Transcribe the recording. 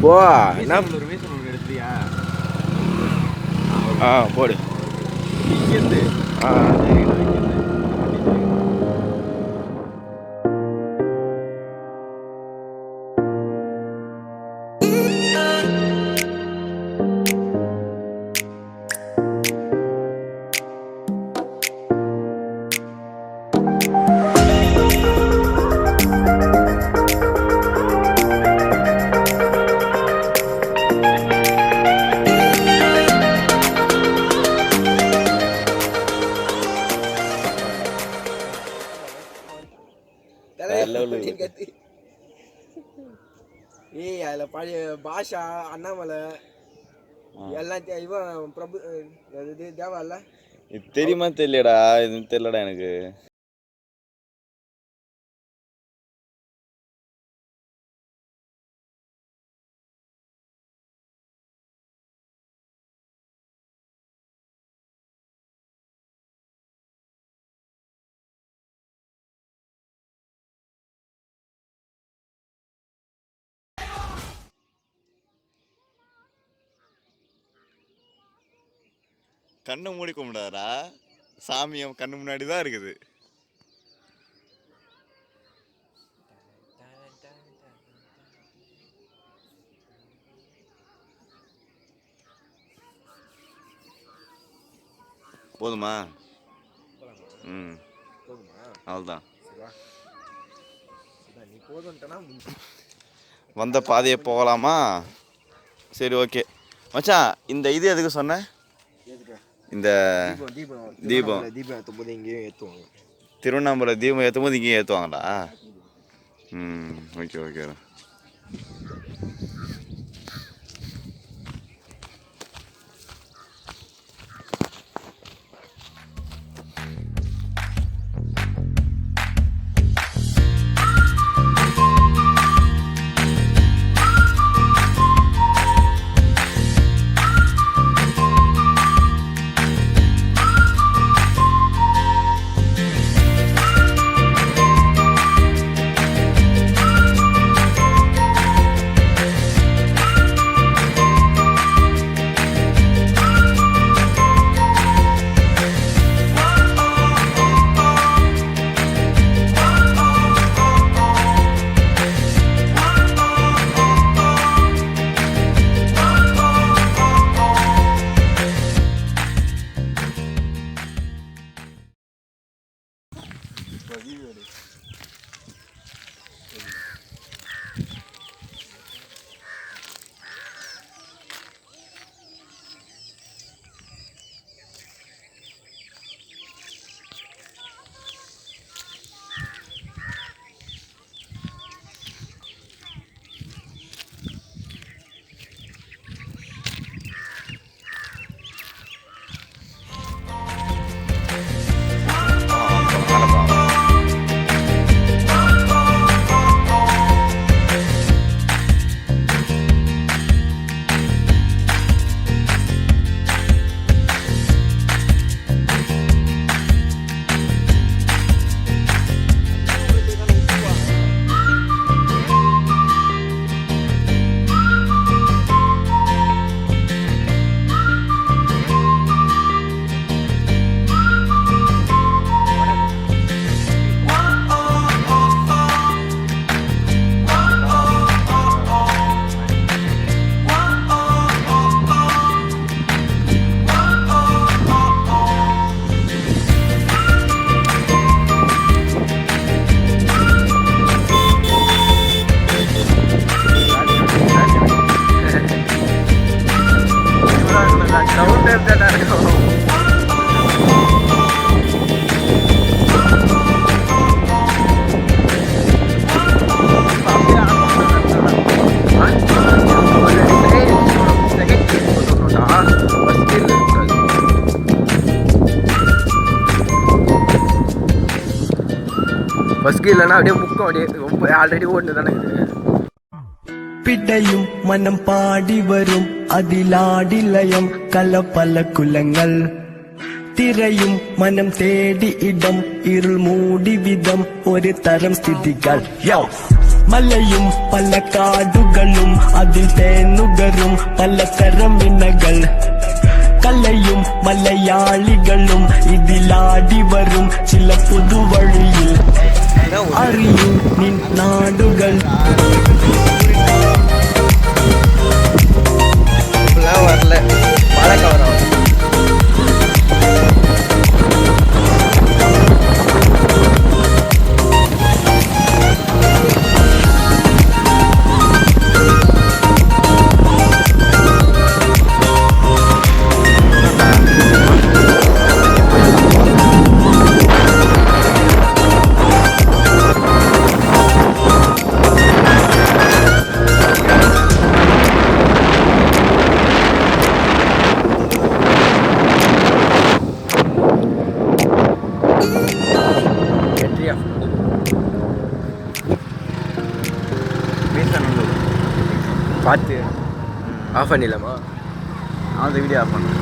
போ என்ன எடுத்தியா? போடு. ஏய் அதுல பழைய பாஷா அண்ணாமலை எல்லாம் இவன் பிரபு தேவா இல்ல தெரியுமா தெரியலடா இது தெரியலடா எனக்கு கண்ணை மூடி கும்பிடாரா சாமி கண்ணு முன்னாடி தான் இருக்குது. போதுமா? அவ்வளோதான். வந்த பாதையை போகலாமா? சரி ஓகே மச்சான். இந்த இது எதுக்கு சொன்ன? இந்த தீபம் ஏற்றும்போது இங்கேயும் ஏற்றுவாங்க. திருவண்ணாமலை தீபம் ஏற்றும்போது இங்கேயும் ஏற்றுவாங்களா? Okay okay. பஸ்க்கு இல்லைன்னா அப்படியே முக்கம் அப்படியே ரொம்ப ஆல்ரெடி ஓடுனது தானே இது. பிடையும் மனம் பாடி வரும் அதிலாடிலயம் கலப்பல குலங்கள் திரையும் மனம் தேடி இடம் இருள் மூடி விதம் ஒரு தரம் ஸ்திதிகள் மலையும் பல காடுகளும் அதில் தேனுகரும் பல தரமினகள் கலையும் மலையாளிகளும் இதில் ஆடி வரும் சில புது வழியில் அறியும் நின் நாடுகள் வரல மழை கவரம் பார்த்து ஆஃப் பண்ணிடலாமா? அந்த வீடியோ ஆஃப் பண்ணு.